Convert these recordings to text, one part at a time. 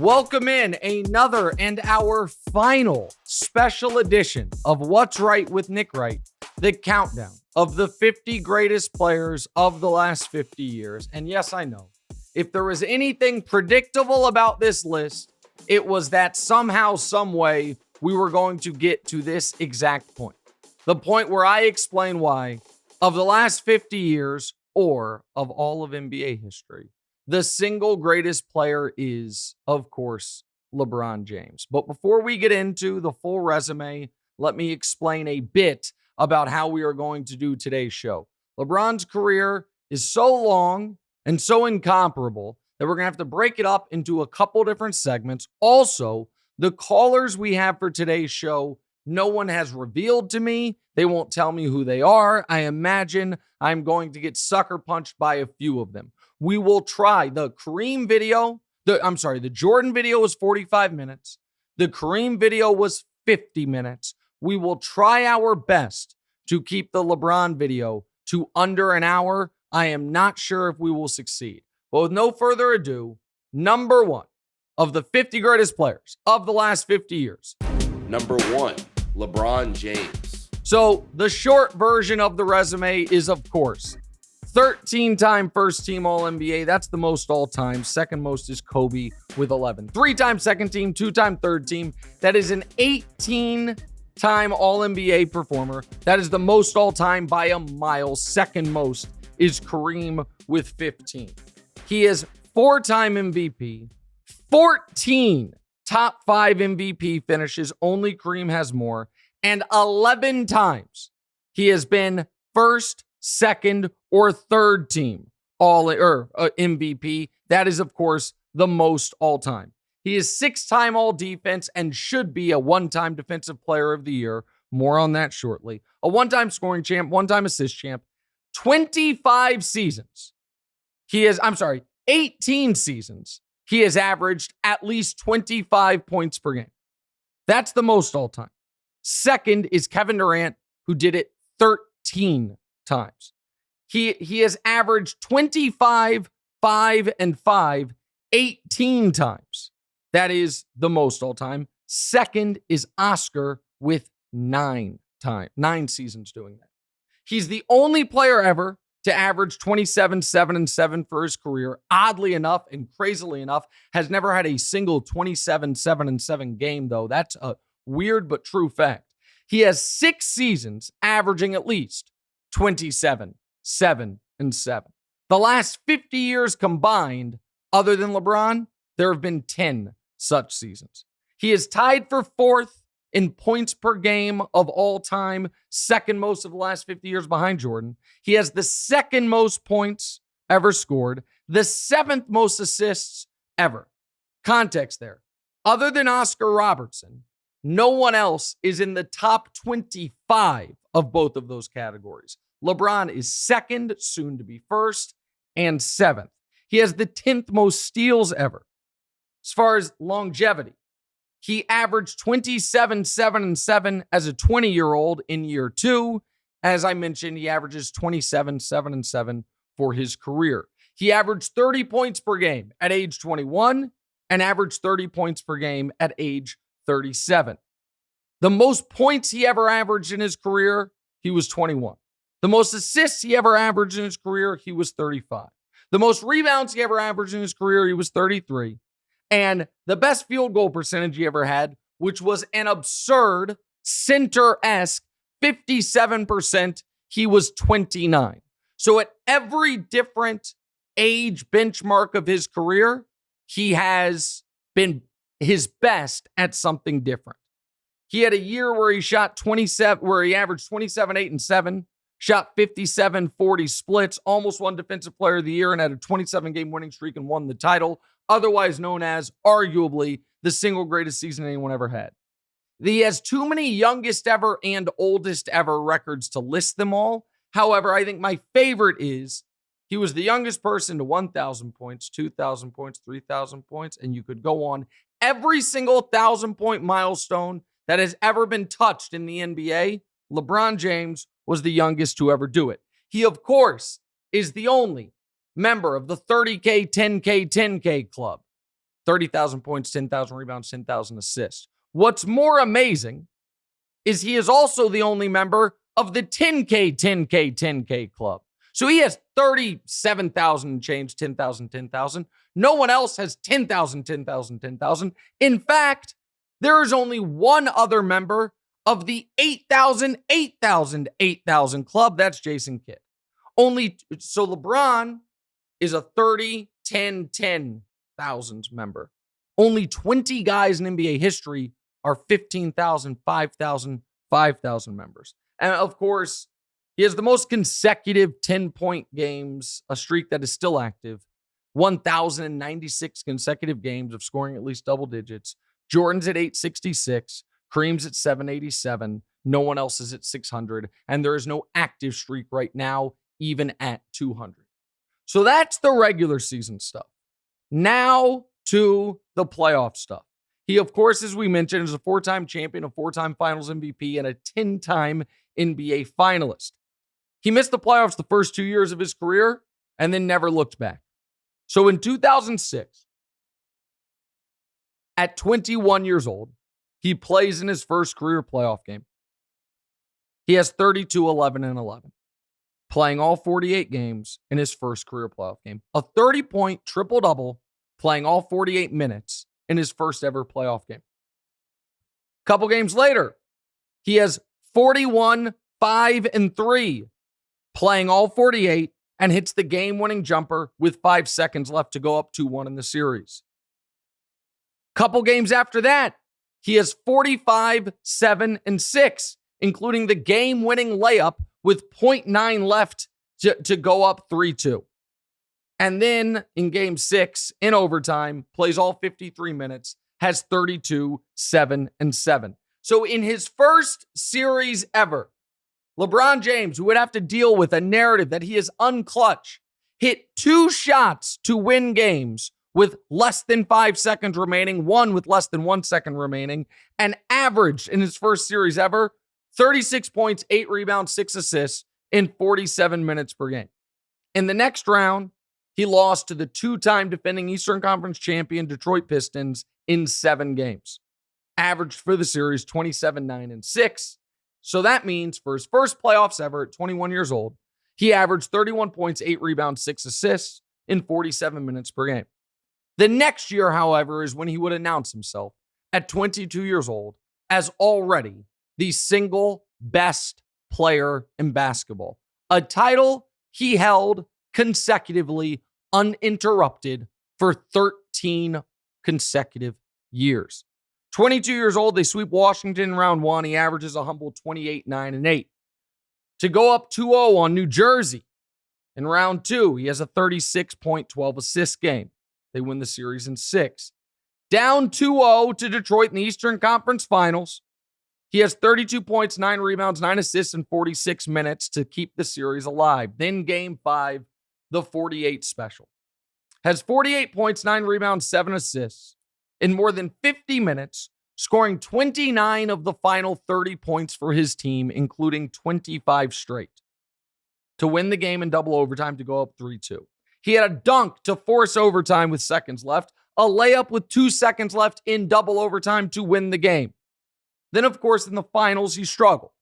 Welcome in another and our final special edition of What's Right with Nick Wright, the countdown of the 50 greatest players of the last 50 years. And yes, I know, if there was anything predictable about this list, it was that somehow, some way, we were going to get to this exact point. The point where I explain why, of the last 50 years, or of all of NBA history, the single greatest player is, of course, LeBron James. But before we get into the full resume, let me explain a bit about how we are going to do today's show. LeBron's career is so long and so incomparable that we're going to have to break it up into a couple different segments. Also, the callers we have for today's show, no one has revealed to me. They won't tell me who they are. I imagine I'm going to get sucker punched by a few of them. We will try the Kareem video. The Jordan video was 45 minutes. The Kareem video was 50 minutes. We will try our best to keep the LeBron video to under an hour. I am not sure if we will succeed. But with no further ado, number one of the 50 greatest players of the last 50 years. Number one, LeBron James. So the short version of the resume is, of course, 13-time first-team All-NBA. That's the most all-time. Second most is Kobe with 11. 3-time second-team, 2-time third-team. That is an 18-time All-NBA performer. That is the most all-time by a mile. Second most is Kareem with 15. He is 4-time MVP, 14 top 5 MVP finishes. Only Kareem has more. And 11 times he has been first, second, or third team MVP. That is, of course, the most all-time. He is 6-time all-defense and should be a 1-time defensive player of the year. More on that shortly. A 1-time scoring champ, 1-time assist champ. 25 seasons. 18 seasons. He has averaged at least 25 points per game. That's the most all-time. Second is Kevin Durant, who did it 13 times. He has averaged 25, 5, and 5, 18 times. That is the most all-time. Second is Oscar with 9 seasons doing that. He's the only player ever to average 27, 7, and 7 for his career. Oddly enough and crazily enough, has never had a single 27, 7, and 7 game, though. That's a weird but true fact. He has 6 seasons averaging at least 27, 7, and 7. The last 50 years combined, other than LeBron, there have been 10 such seasons. He is tied for 4th in points per game of all time, second most of the last 50 years behind Jordan. He has the second most points ever scored, the 7th most assists ever. Context there. Other than Oscar Robertson, no one else is in the top 25 of both of those categories. LeBron is second, soon to be first, and 7th. He has the 10th most steals ever. As far as longevity, he averaged 27, 7, and 7 as a 20-year-old in year 2. As I mentioned, he averages 27, 7, and 7 for his career. He averaged 30 points per game at age 21 and averaged 30 points per game at age 37. The most points he ever averaged in his career, he was 21. The most assists he ever averaged in his career, he was 35. The most rebounds he ever averaged in his career, he was 33. And the best field goal percentage he ever had, which was an absurd center-esque 57%, he was 29. So at every different age benchmark of his career, he has been his best at something different. He had a year where he shot 27, where he averaged 27, 8, and 7, shot 57, 40 splits, almost won Defensive Player of the Year, and had a 27-game winning streak and won the title, otherwise known as arguably the single greatest season anyone ever had. He has too many youngest ever and oldest ever records to list them all. However, I think my favorite is he was the youngest person to 1,000 points, 2,000 points, 3,000 points, and you could go on. Every single 1,000-point milestone that has ever been touched in the NBA, LeBron James was the youngest to ever do it. He, of course, is the only member of the 30K, 10K, 10K club. 30,000 points, 10,000 rebounds, 10,000 assists. What's more amazing is he is also the only member of the 10K, 10K, 10K club. So he has 37,000 change, 10,000, 10,000. No one else has 10,000, 10,000, 10,000. In fact, there is only one other member of the 8,000, 8,000, 8,000 club. That's Jason Kidd. So LeBron is a 30, 10, 10,000 member. Only 20 guys in NBA history are 15,000, 5,000, 5,000 members. And of course, he has the most consecutive 10-point games, a streak that is still active. 1,096 consecutive games of scoring at least double digits. Jordan's at 866. Kareem's at 787. No one else is at 600. And there is no active streak right now, even at 200. So that's the regular season stuff. Now to the playoff stuff. He, of course, as we mentioned, is a 4-time champion, a 4-time finals MVP, and a 10-time NBA finalist. He missed the playoffs the first 2 years of his career and then never looked back. So in 2006, at 21 years old, he plays in his first career playoff game. He has 32, 11, and 11, playing all 48 games in his first career playoff game. A 30-point triple-double, playing all 48 minutes in his first ever playoff game. A couple games later, he has 41, 5, and 3, playing all 48, and hits the game-winning jumper with 5 seconds left to go up 2-1 in the series. Couple games after that, he has 45, 7, and 6, including the game-winning layup with 0.9 left to go up 3-2. And then in game 6, in overtime, plays all 53 minutes, has 32, 7, and 7. So in his first series ever, LeBron James, who would have to deal with a narrative that he is unclutch, hit 2 shots to win games with less than 5 seconds remaining, one with less than 1 second remaining, and averaged in his first series ever 36 points, 8 rebounds, 6 assists in 47 minutes per game. In the next round, he lost to the 2-time defending Eastern Conference champion Detroit Pistons in 7 games. Averaged for the series 27, 9, and 6. So that means for his first playoffs ever at 21 years old, he averaged 31 points, 8 rebounds, 6 assists in 47 minutes per game. The next year, however, is when he would announce himself at 22 years old as already the single best player in basketball. A title he held consecutively, uninterrupted, for 13 consecutive years. 22 years old, they sweep Washington in round 1. He averages a humble 28, 9, and 8. To go up 2-0 on New Jersey in round 2, he has a 36-point, 12-assist game. They win the series in 6. Down 2-0 to Detroit in the Eastern Conference Finals. He has 32 points, 9 rebounds, 9 assists in 46 minutes to keep the series alive. Then game 5, the 48 special. Has 48 points, 9 rebounds, 7 assists in more than 50 minutes, scoring 29 of the final 30 points for his team, including 25 straight, to win the game in double overtime to go up 3-2. He had a dunk to force overtime with seconds left, a layup with 2 seconds left in double overtime to win the game. Then, of course, in the finals, he struggled.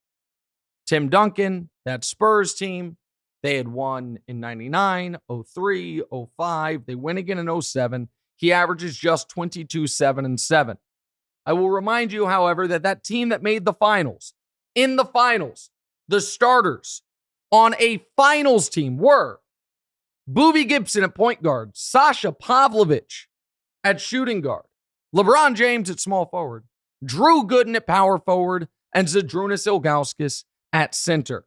Tim Duncan, that Spurs team, they had won in 99, 03, 05. They win again in 07. He averages just 22, 7, and 7. I will remind you, however, that team that made the finals, in the finals, the starters on a finals team were Boobie Gibson at point guard, Sasha Pavlovich at shooting guard, LeBron James at small forward, Drew Gooden at power forward, and Zydrunas Ilgauskas at center.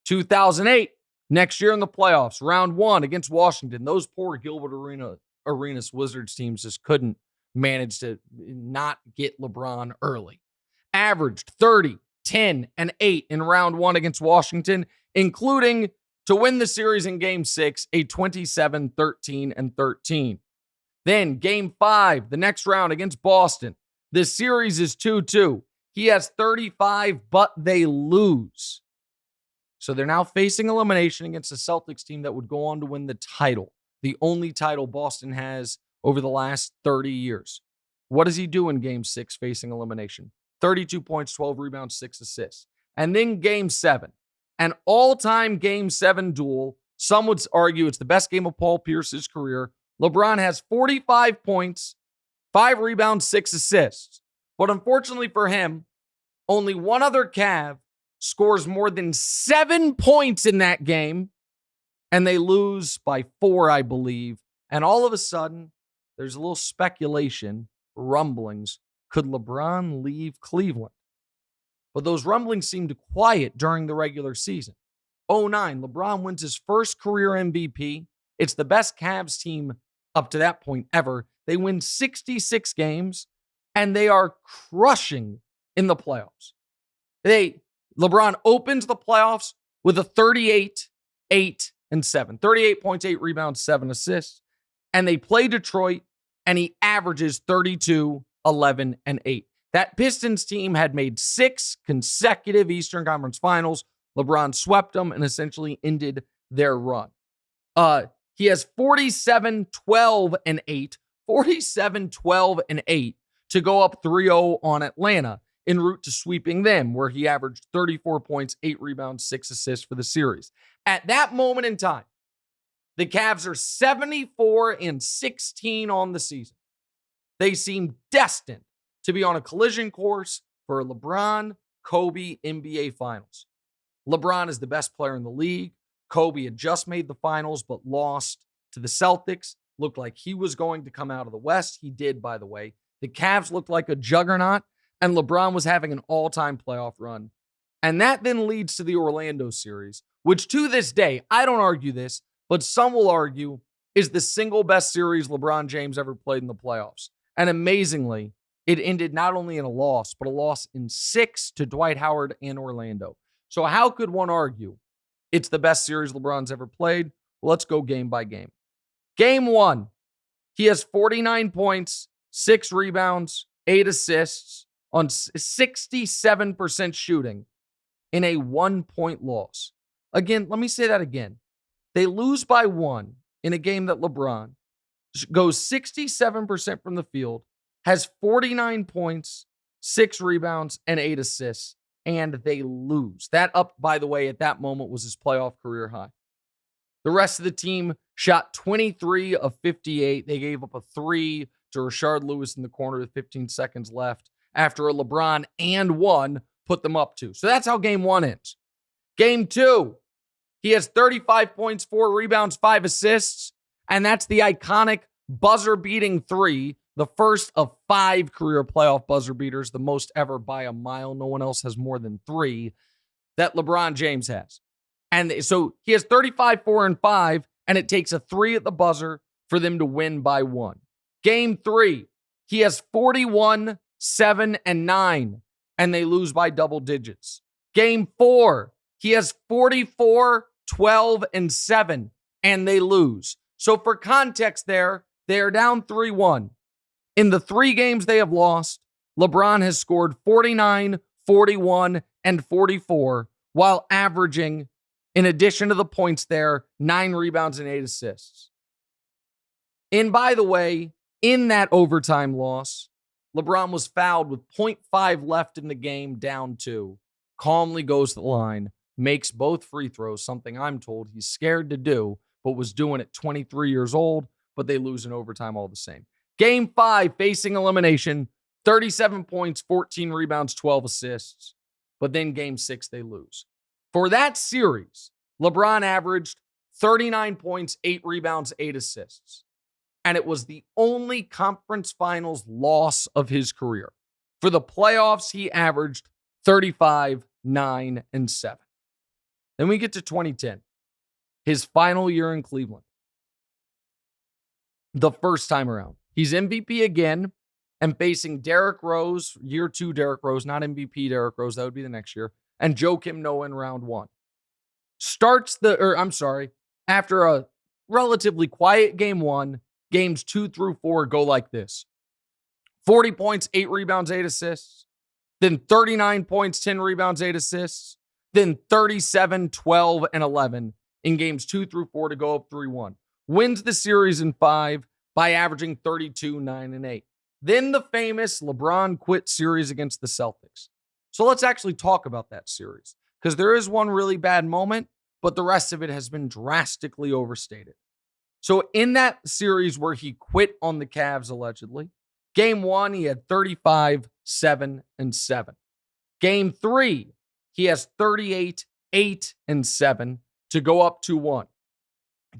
2008, next year in the playoffs, round 1 against Washington. Those poor Gilbert Arenas Wizards teams just couldn't manage to not get LeBron early. Averaged 30, 10, and 8 in round 1 against Washington, including to win the series in game 6, a 27, 13, and 13. Then game 5, the next round against Boston. The series is 2-2. He has 35, but they lose. So they're now facing elimination against a Celtics team that would go on to win the title. The only title Boston has over the last 30 years. What does he do in game 6 facing elimination? 32 points, 12 rebounds, 6 assists. And then game 7, an all-time game 7 duel. Some would argue it's the best game of Paul Pierce's career. LeBron has 45 points, 5 rebounds, 6 assists. But unfortunately for him, only one other Cav scores more than 7 points in that game, and they lose by 4, I believe. And all of a sudden, there's a little speculation, rumblings. Could LeBron leave Cleveland? But those rumblings seemed quiet during the regular season. 2009, LeBron wins his first career MVP. It's the best Cavs team up to that point ever. They win 66 games, and they are crushing in the playoffs. LeBron opens the playoffs with a 38, 8, and 7. 38 points, 8 rebounds, 7 assists. And they play Detroit, and he averages 32, 11, and 8. That Pistons team had made 6 consecutive Eastern Conference Finals. LeBron swept them and essentially ended their run. He has 47, 12, and 8. 47, 12, and 8 to go up 3-0 on Atlanta en route to sweeping them, where he averaged 34 points, 8 rebounds, 6 assists for the series. At that moment in time, the Cavs are 74 and 16 on the season. They seem destined to be on a collision course for a LeBron, Kobe NBA Finals. LeBron is the best player in the league. Kobe had just made the finals, but lost to the Celtics. Looked like he was going to come out of the West. He did, by the way. The Cavs looked like a juggernaut, and LeBron was having an all-time playoff run. And that then leads to the Orlando series, which to this day, I don't argue this, but some will argue is the single best series LeBron James ever played in the playoffs. And amazingly, it ended not only in a loss, but a loss in 6 to Dwight Howard and Orlando. So how could one argue it's the best series LeBron's ever played? Well, let's go game by game. Game 1, he has 49 points, 6 rebounds, 8 assists on 67% shooting in a 1-point loss. Again, let me say that again. They lose by 1 in a game that LeBron goes 67% from the field, has 49 points, 6 rebounds, and 8 assists, and they lose. That up, by the way, at that moment was his playoff career high. The rest of the team shot 23 of 58. They gave up a 3 to Rashard Lewis in the corner with 15 seconds left after a LeBron and 1 put them up to. So that's how game 1 ends. Game 2, he has 35 points, 4 rebounds, 5 assists, and that's the iconic buzzer-beating 3, the first of 5 career playoff buzzer beaters, the most ever by a mile. No one else has more than 3 that LeBron James has. And so he has 35, 4, and 5, and it takes a 3 at the buzzer for them to win by 1. Game 3, he has 41, 7, and 9, and they lose by double digits. Game 4, he has 44, 12, and 7, and they lose. So for context there, they are down 3-1. In the 3 games they have lost, LeBron has scored 49, 41, and 44, while averaging, in addition to the points there, 9 rebounds and 8 assists. And by the way, in that overtime loss, LeBron was fouled with 0.5 left in the game, down 2, calmly goes to the line, makes both free throws, something I'm told he's scared to do, but was doing at 23 years old, but they lose in overtime all the same. Game 5, facing elimination, 37 points, 14 rebounds, 12 assists. But then game 6, they lose. For that series, LeBron averaged 39 points, 8 rebounds, 8 assists. And it was the only conference finals loss of his career. For the playoffs, he averaged 35, 9, and 7. Then we get to 2010, his final year in Cleveland. The first time around. He's MVP again and facing Derrick Rose, year 2 Derrick Rose, not MVP Derrick Rose, that would be the next year, and Joakim Noah in round 1. After a relatively quiet game 1, games 2 through 4 go like this. 40 points, 8 rebounds, 8 assists. Then 39 points, 10 rebounds, 8 assists. Then 37, 12, and 11 in games 2 through 4 to go up 3-1. Wins the series in 5 by averaging 32, 9, and 8. Then the famous LeBron quit series against the Celtics. So let's actually talk about that series, because there is one really bad moment, but the rest of it has been drastically overstated. So in that series where he quit on the Cavs, allegedly, game 1, he had 35, 7, and 7. Game 3, he has 38, 8, and 7 to go up 2-1.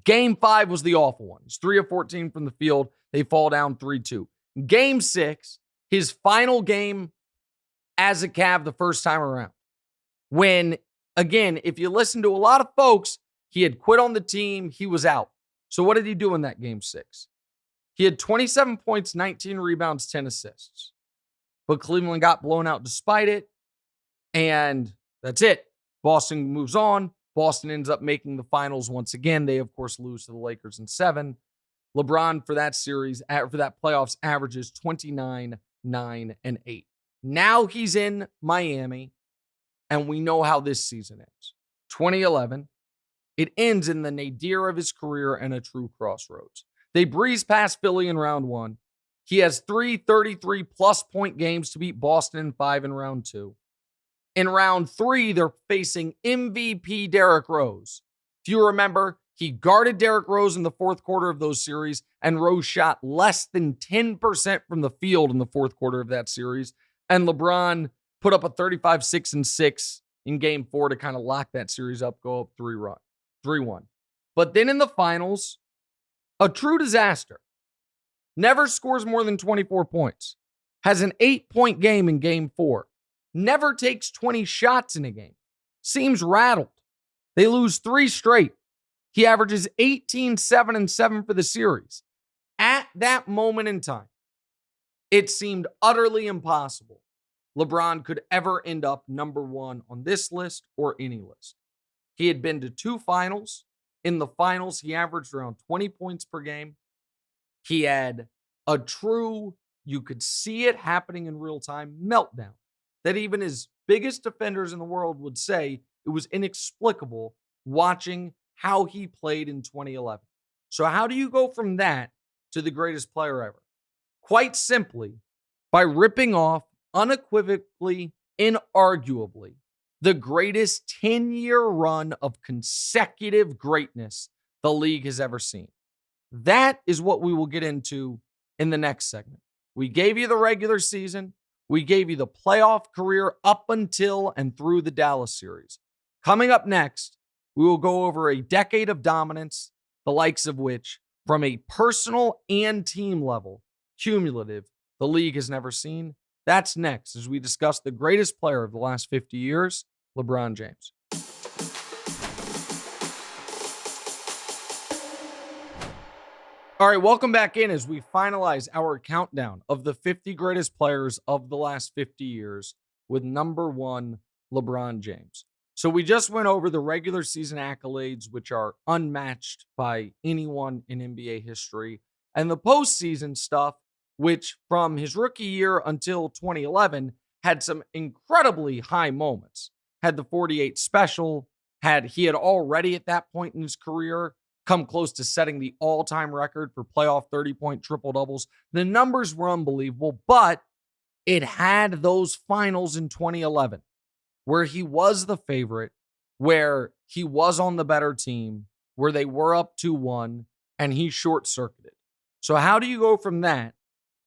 Game 5 was the awful one. He's 3 of 14 from the field. They fall down 3-2. Game 6, his final game as a Cav the first time around. When, again, if you listen to a lot of folks, he had quit on the team. He was out. So what did he do in that game 6? He had 27 points, 19 rebounds, 10 assists. But Cleveland got blown out despite it. And that's it. Boston moves on. Boston ends up making the finals once again. They, of course, lose to the Lakers in 7. LeBron for that series, for that playoffs, averages 29, 9, and 8. Now he's in Miami, and we know how this season ends. 2011, it ends in the nadir of his career and a true crossroads. They breeze past Philly in round 1. He has 3 33-plus point games to beat Boston and 5 in round 2. In round 3, they're facing MVP Derrick Rose. If you remember, he guarded Derrick Rose in the fourth quarter of those series, and Rose shot less than 10% from the field in the fourth quarter of that series. And LeBron put up a 35, 6, and 6 in game 4 to kind of lock that series up, go up 3-1. But then in the finals, a true disaster. Never scores more than 24 points. Has an 8-point game in game 4. Never takes 20 shots in a game. Seems rattled. They lose 3 straight. He averages 18, 7, and 7 for the series. At that moment in time, it seemed utterly impossible LeBron could ever end up number 1 on this list or any list. He had been to 2 finals. In the finals, he averaged around 20 points per game. He had a true, you could see it happening in real time, meltdown that even his biggest defenders in the world would say it was inexplicable watching how he played in 2011. So how do you go from that to the greatest player ever? Quite simply, by ripping off, unequivocally, inarguably, the greatest 10-year run of consecutive greatness the league has ever seen. That is what we will get into in the next segment. We gave you the regular season. We gave you the playoff career up until and through the Dallas series. Coming up next, we will go over a decade of dominance, the likes of which, from a personal and team level, cumulative, the league has never seen. That's next as we discuss the greatest player of the last 50 years, LeBron James. All right, welcome back in as we finalize our countdown of the 50 greatest players of the last 50 years with number 1, LeBron James. So we just went over the regular season accolades, which are unmatched by anyone in NBA history, and the postseason stuff, which from his rookie year until 2011 had some incredibly high moments. Had the 48 special, he had already at that point in his career come close to setting the all-time record for playoff 30-point triple-doubles. The numbers were unbelievable, but it had those finals in 2011 where he was the favorite, where he was on the better team, where they were up 2-1, and he short-circuited. So how do you go from that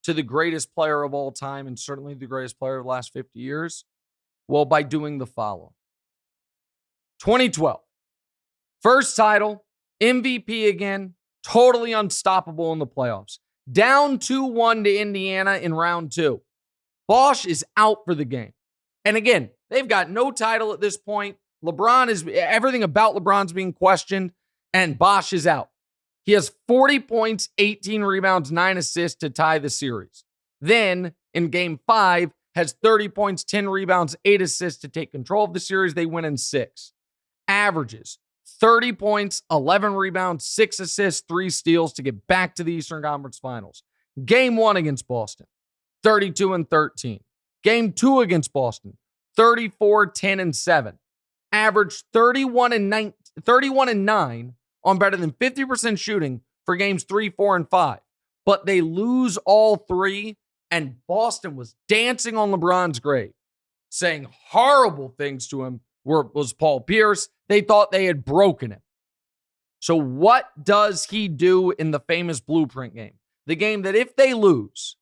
to the greatest player of all time and certainly the greatest player of the last 50 years? Well, by doing the following. 2012, first title, MVP again, totally unstoppable in the playoffs. Down 2-1 to Indiana in round 2. Bosh is out for the game. And again, they've got no title at this point. Everything about LeBron's being questioned, and Bosh is out. He has 40 points, 18 rebounds, 9 assists to tie the series. Then, in game 5, has 30 points, 10 rebounds, 8 assists to take control of the series. They win in 6. Averages 30 points, 11 rebounds, 6 assists, 3 steals to get back to the Eastern Conference Finals. Game 1 against Boston, 32-13. Game 2 against Boston, 34-10-7. Averaged 31-9 on better than 50% shooting for games 3, 4, and 5. but they lose all three, and Boston was dancing on LeBron's grave, saying horrible things to him, was Paul Pierce. They thought they had broken him. So what does he do in the famous blueprint game? The game that if they lose,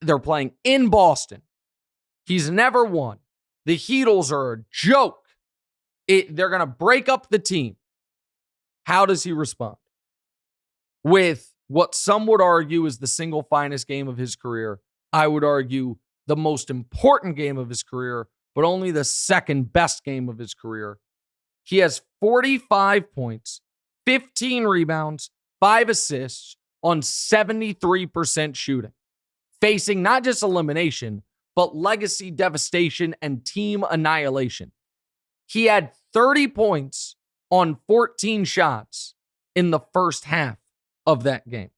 they're playing in Boston. He's never won. The Heatles are a joke. They're going to break up the team. How does he respond? With what some would argue is the single finest game of his career. I would argue the most important game of his career, but only the second best game of his career. He has 45 points, 15 rebounds, 5 assists on 73% shooting, facing not just elimination, but legacy devastation and team annihilation. He had 30 points on 14 shots in the first half of that game.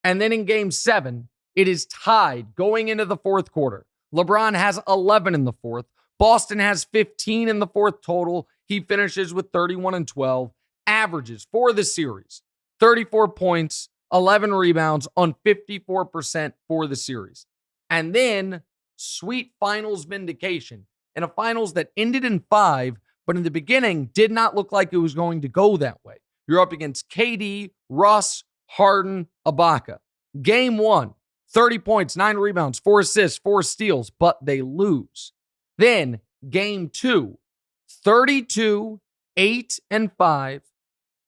And then in game 7, it is tied going into the fourth quarter. LeBron has 11 in the fourth. Boston has 15 in the fourth total. He finishes with 31 and 12, averages for the series 34 points, 11 rebounds on 54% for the series. And then sweet finals vindication in a finals that ended in 5, but in the beginning did not look like it was going to go that way. You're up against KD, Russ, Harden, Ibaka. Game 1, 30 points, 9 rebounds, 4 assists, 4 steals, but they lose. Then game 2, 32, 8 and 5,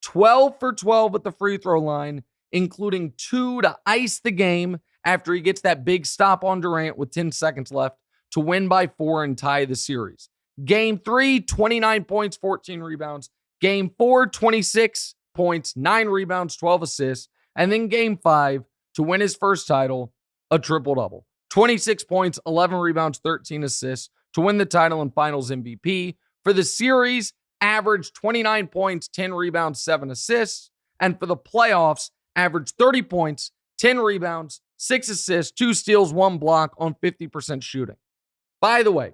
12 for 12 at the free throw line, including 2 to ice the game after he gets that big stop on Durant with 10 seconds left to win by 4 and tie the series. Game 3, 29 points, 14 rebounds. Game 4, 26 points, 9 rebounds, 12 assists. And then game 5, to win his first title, a triple-double. 26 points, 11 rebounds, 13 assists to win the title and finals MVP. For the series, averaged 29 points, 10 rebounds, 7 assists. And for the playoffs, averaged 30 points, 10 rebounds, 6 assists, 2 steals, 1 block on 50% shooting. By the way,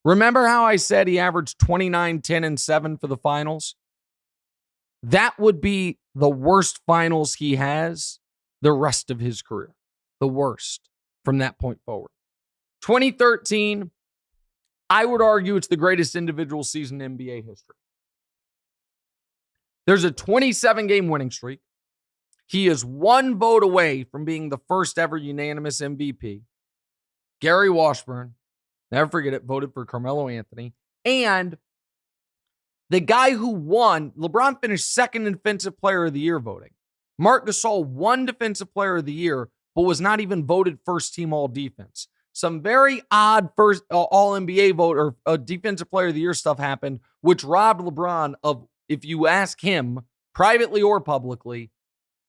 remember how I said he averaged 29, 10, and 7 for the finals? That would be the worst finals he has the rest of his career. The worst from that point forward. 2013, I would argue it's the greatest individual season in NBA history. There's a 27-game winning streak. He is 1 vote away from being the first ever unanimous MVP. Gary Washburn, never forget it, voted for Carmelo Anthony. And the guy who won, LeBron finished second in Defensive Player of the Year voting. Marc Gasol won Defensive Player of the Year, but was not even voted first team all defense. Some very odd first all NBA vote or Defensive Player of the Year stuff happened, which robbed LeBron of, if you ask him privately or publicly,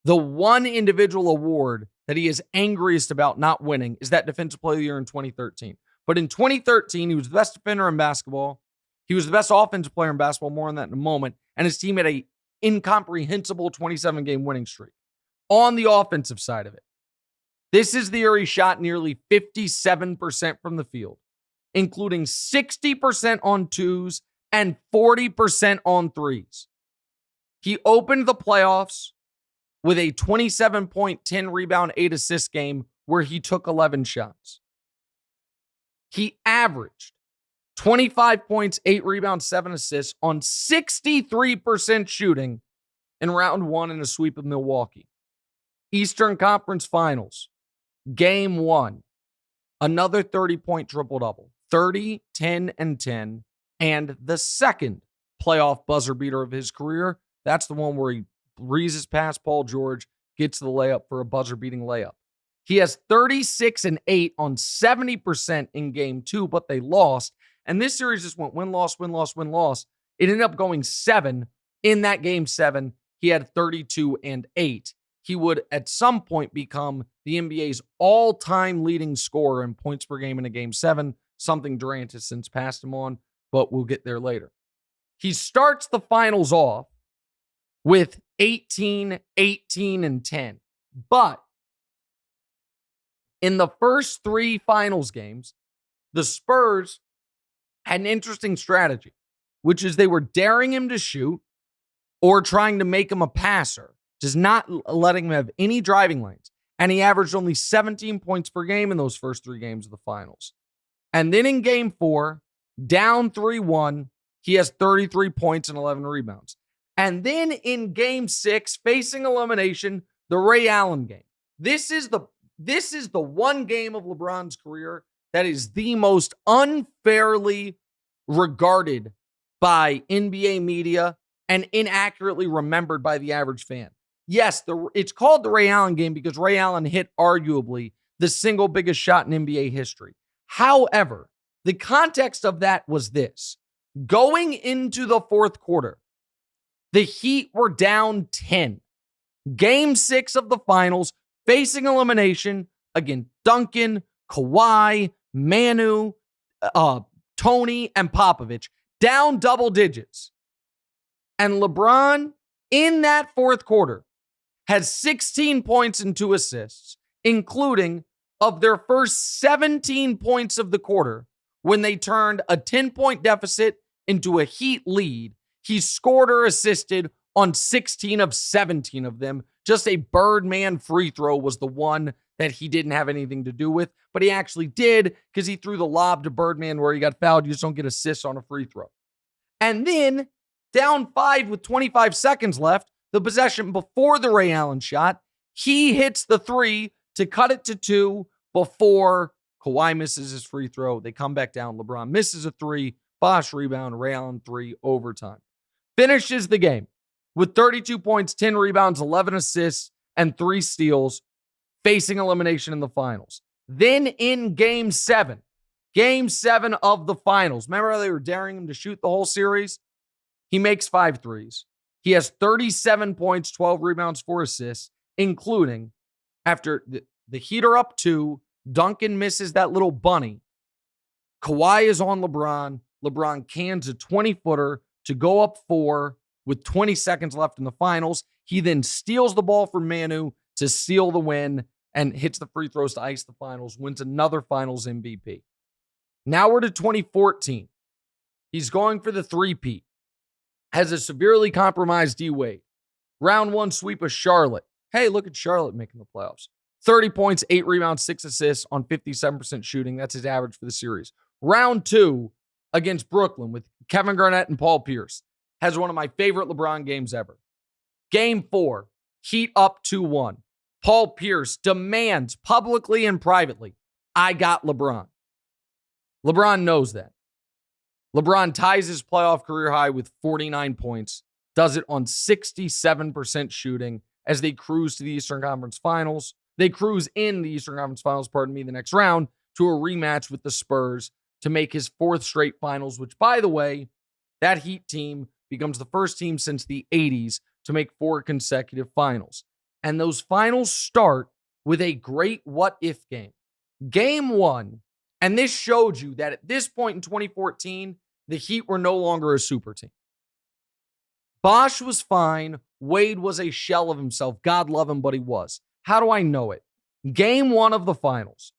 the one individual award that he is angriest about not winning is that Defensive Player of the Year in 2013. But in 2013, he was the best defender in basketball. He was the best offensive player in basketball. More on that in a moment. And his team had a incomprehensible 27-game winning streak. On the offensive side of it, this is the year he shot nearly 57% from the field, including 60% on twos and 40% on threes. He opened the playoffs with a 27-point, 10 rebound, 8 assist game where he took 11 shots. He averaged 25 points, 8 rebounds, 7 assists on 63% shooting in round 1 in a sweep of Milwaukee. Eastern Conference Finals, game 1, another 30-point triple-double, 30, 10, and 10, and the second playoff buzzer beater of his career. That's the one where he breezes past Paul George, gets the layup for a buzzer-beating layup. He has 36 and 8 on 70% in game 2, but they lost. And this series just went win-loss, win-loss, win-loss. It ended up going 7. In that game 7, he had 32 and 8. He would at some point become the NBA's all-time leading scorer in points per game in a game 7, something Durant has since passed him on, but we'll get there later. He starts the finals off with 18, 18, and 10. But in the first 3 finals games, the Spurs had an interesting strategy, which is they were daring him to shoot or trying to make him a passer, just not letting him have any driving lanes. And he averaged only 17 points per game in those first 3 games of the finals. And then in game 4, down 3-1, he has 33 points and 11 rebounds. And then in game 6, facing elimination, the Ray Allen game. This is the one game of LeBron's career that is the most unfairly regarded by NBA media and inaccurately remembered by the average fan. Yes, it's called the Ray Allen game because Ray Allen hit arguably the single biggest shot in NBA history. However, the context of that was this. Going into the fourth quarter, the Heat were down 10. Game 6 of the finals, facing elimination against Duncan, Kawhi, Manu, Tony, and Popovich, down double digits. And LeBron, in that fourth quarter, has 16 points and 2 assists, including of their first 17 points of the quarter when they turned a 10-point deficit into a Heat lead. He scored or assisted on 16 of 17 of them. Just a Birdman free throw was the one that he didn't have anything to do with, but he actually did because he threw the lob to Birdman where he got fouled. You just don't get assists on a free throw. And then down 5 with 25 seconds left, the possession before the Ray Allen shot, he hits the 3 to cut it to 2 before Kawhi misses his free throw. They come back down. LeBron misses a 3, Bosh rebound, Ray Allen 3, overtime. Finishes the game with 32 points, 10 rebounds, 11 assists, and 3 steals, facing elimination in the finals. Then in game 7 of the finals, remember how they were daring him to shoot the whole series? He makes 5 threes. He has 37 points, 12 rebounds, 4 assists, including after the Heat are up 2, Duncan misses that little bunny. Kawhi is on LeBron. LeBron cans a 20-footer to go up 4 with 20 seconds left in the finals. He then steals the ball from Manu to seal the win and hits the free throws to ice the finals, wins another finals MVP. Now we're to 2014. He's going for the three-peat. Has a severely compromised D-Wade. Round 1 sweep of Charlotte. Hey, look at Charlotte making the playoffs. 30 points, 8 rebounds, 6 assists on 57% shooting. That's his average for the series. Round 2 against Brooklyn with Kevin Garnett and Paul Pierce. Has one of my favorite LeBron games ever. Game 4, Heat up 2-1. Paul Pierce demands publicly and privately, I got LeBron. LeBron knows that. LeBron ties his playoff career high with 49 points, does it on 67% shooting as they cruise to the Eastern Conference Finals. They cruise in the Eastern Conference Finals, the next round to a rematch with the Spurs to make his 4th straight finals, which, by the way, that Heat team becomes the first team since the 80s to make 4 consecutive finals. And those finals start with a great what-if game. Game 1, and this showed you that at this point in 2014, the Heat were no longer a super team. Bosh was fine. Wade was a shell of himself. God love him, but he was. How do I know it? Game 1 of the finals.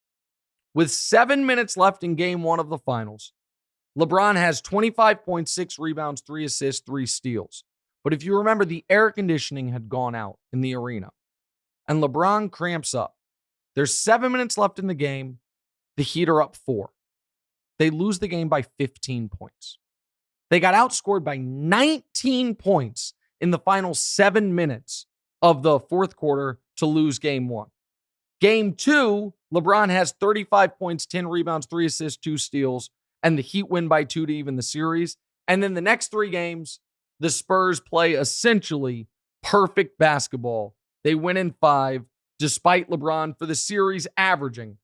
With 7 minutes left in game 1 of the finals, LeBron has 25.6 rebounds, 3 assists, 3 steals. But if you remember, the air conditioning had gone out in the arena, and LeBron cramps up. There's 7 minutes left in the game. The Heat are up 4. They lose the game by 15 points. They got outscored by 19 points in the final 7 minutes of the fourth quarter to lose game 1. Game 2, LeBron has 35 points, 10 rebounds, 3 assists, 2 steals, and the Heat win by 2 to even the series. And then the next 3 games, the Spurs play essentially perfect basketball. They win in 5, despite LeBron for the series averaging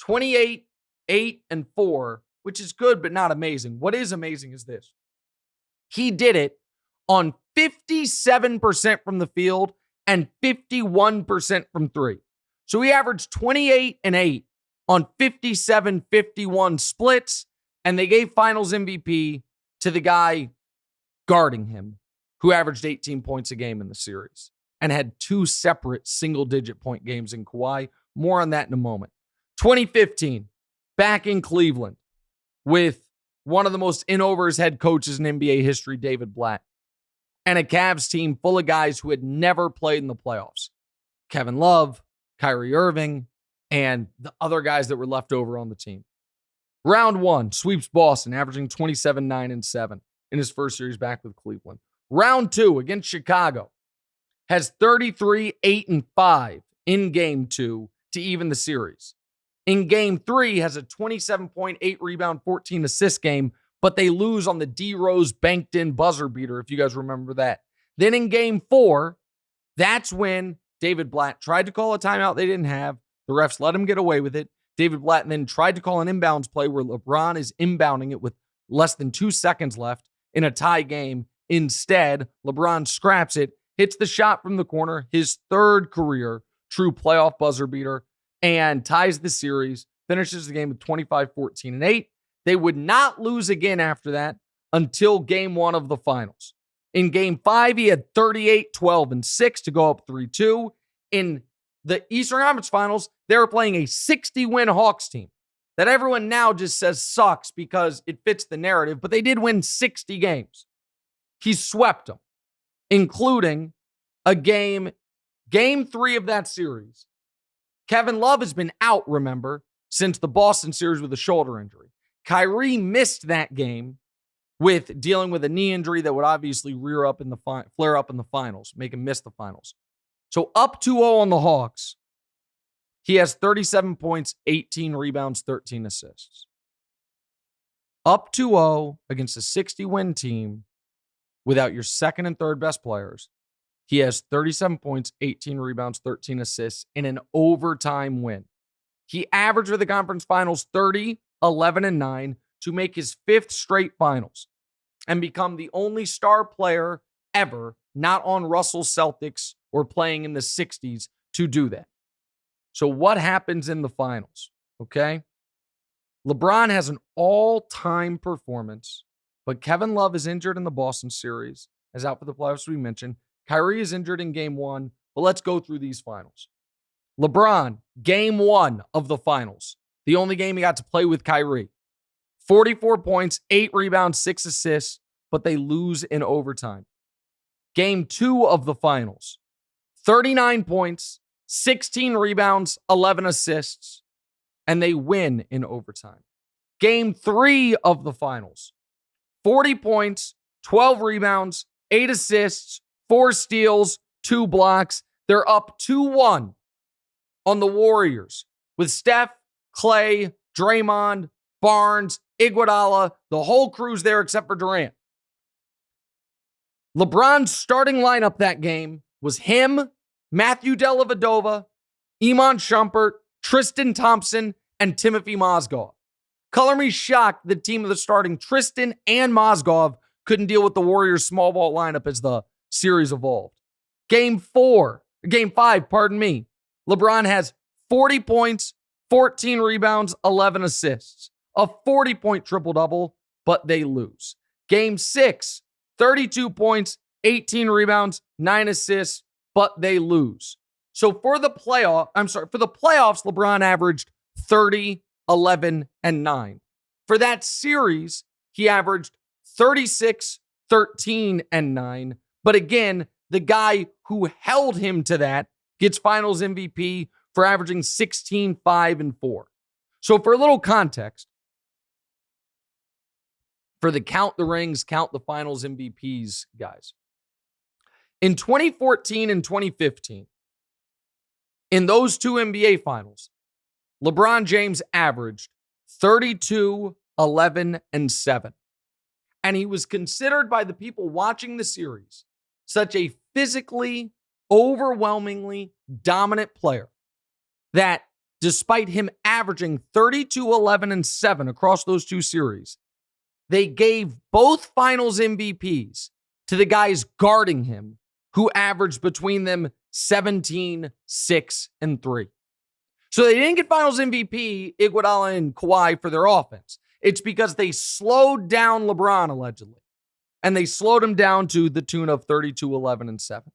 28, 8, and 4, which is good but not amazing. What is amazing is this. He did it on 57% from the field and 51% from 3. So he averaged 28 and 8 on 57-51 splits, and they gave Finals MVP to the guy guarding him, who averaged 18 points a game in the series and had 2 separate single-digit point games in Kawhi. More on that in a moment. 2015, back in Cleveland with one of the most in-overs head coaches in NBA history, David Blatt, and a Cavs team full of guys who had never played in the playoffs. Kevin Love, Kyrie Irving, and the other guys that were left over on the team. Round 1, sweeps Boston, averaging 27-9-7 in his first series back with Cleveland. Round 2, against Chicago, has 33-8-5 in Game 2 to even the series. In Game 3, has a 27.8 rebound, 14 assist game, but they lose on the D. Rose banked-in buzzer beater, if you guys remember that. Then in Game 4, that's when David Blatt tried to call a timeout they didn't have. The refs let him get away with it. David Blatt then tried to call an inbounds play where LeBron is inbounding it with less than 2 seconds left in a tie game. Instead, LeBron scraps it, hits the shot from the corner, his third career true playoff buzzer beater, and ties the series, finishes the game with 25-14-8. They would not lose again after that until Game 1 of the finals. In Game 5, he had 38-12-6 to go up 3-2. In the Eastern Conference Finals, they were playing a 60-win Hawks team that everyone now just says sucks because it fits the narrative, but they did win 60 games. He swept them, including a Game 3 of that series. Kevin Love has been out, remember, since the Boston series with a shoulder injury. Kyrie missed that game with dealing with a knee injury that would obviously flare up in the finals, make him miss the finals. So up 2-0 on the Hawks. He has 37 points, 18 rebounds, 13 assists. Up 2-0 against a 60-win team without your second and third best players. He has 37 points, 18 rebounds, 13 assists in an overtime win. He averaged for the conference finals 30, 11, and 9 to make his 5th straight finals and become the only star player ever not on Russell's Celtics or playing in the 60s to do that. So what happens in the finals? Okay. LeBron has an all-time performance, but Kevin Love is injured in the Boston series, is out for the playoffs we mentioned. Kyrie is injured in Game 1, but let's go through these finals. LeBron, Game 1 of the finals, the only game he got to play with Kyrie. 44 points, 8 rebounds, 6 assists, but they lose in overtime. Game 2 of the finals, 39 points, 16 rebounds, 11 assists, and they win in overtime. Game 3 of the finals, 40 points, 12 rebounds, 8 assists, 4 steals, 2 blocks. They're up 2-1 on the Warriors with Steph, Clay, Draymond, Barnes, Iguodala, the whole crew's there except for Durant. LeBron's starting lineup that game was him, Matthew Dellavedova, Iman Shumpert, Tristan Thompson, and Timothy Mozgov. Color me shocked the team of the starting Tristan and Mozgov couldn't deal with the Warriors' small ball lineup as the series evolved. Game 5, LeBron has 40 points, 14 rebounds, 11 assists. A 40-point triple-double, but they lose. Game 6, 32 points, 18 rebounds, 9 assists, but they lose. So for the playoffs, LeBron averaged 30, 11, and 9. For that series, he averaged 36, 13, and 9. But again, the guy who held him to that gets finals MVP for averaging 16, 5, and 4. So for a little context, for the count the rings, count the finals MVPs, guys. In 2014 and 2015, in those 2 NBA finals, LeBron James averaged 32, 11, and 7. And he was considered by the people watching the series such a physically, overwhelmingly dominant player that despite him averaging 32, 11, and 7 across those 2 series, they gave both finals MVPs to the guys guarding him who averaged between them 17, 6, and 3. So they didn't get finals MVP, Iguodala and Kawhi, for their offense. It's because they slowed down LeBron, allegedly. And they slowed him down to the tune of 32, 11, and 7.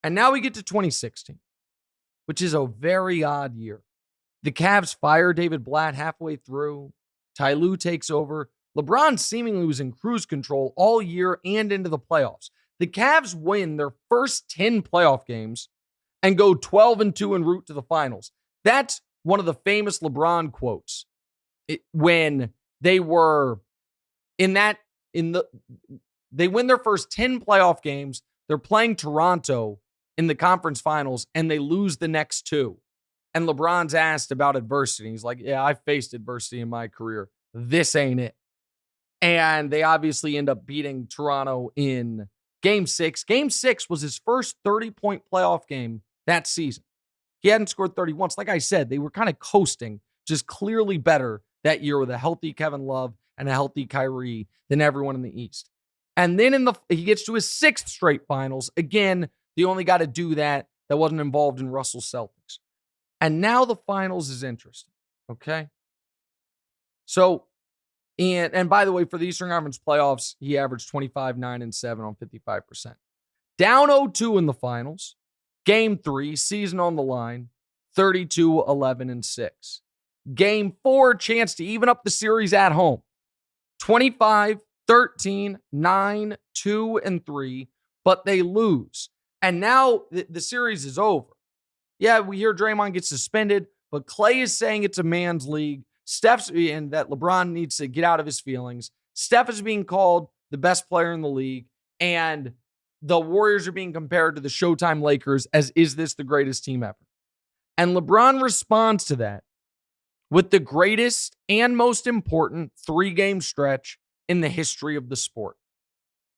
And now we get to 2016, which is a very odd year. The Cavs fire David Blatt halfway through. Ty Lue takes over. LeBron seemingly was in cruise control all year and into the playoffs. The Cavs win their first 10 playoff games and go 12-2 en route to the finals. That's one of the famous LeBron quotes. When they were they win their first 10 playoff games. They're playing Toronto in the conference finals, and they lose the next 2. And LeBron's asked about adversity. He's like, yeah, I faced adversity in my career. This ain't it. And they obviously end up beating Toronto in Game 6. Game 6 was his first 30-point playoff game that season. He hadn't scored 30 once. Like I said, they were kind of coasting, just clearly better that year with a healthy Kevin Love and a healthy Kyrie than everyone in the East. And then he gets to his 6th straight finals. Again, the only guy to do that wasn't involved in Russell's Celtics. And now the finals is interesting, okay? So, and by the way, for the Eastern Conference playoffs, he averaged 25, 9, and 7 on 55%. Down 0-2 in the finals. Game 3, season on the line, 32, 11, and 6. Game 4, chance to even up the series at home. 25, 13, 9, 2, and 3, but they lose. And now the series is over. Yeah, we hear Draymond gets suspended, but Clay is saying it's a man's league. And that LeBron needs to get out of his feelings. Steph is being called the best player in the league, and the Warriors are being compared to the Showtime Lakers as, is this the greatest team ever? And LeBron responds to that with the greatest and most important 3-game stretch in the history of the sport.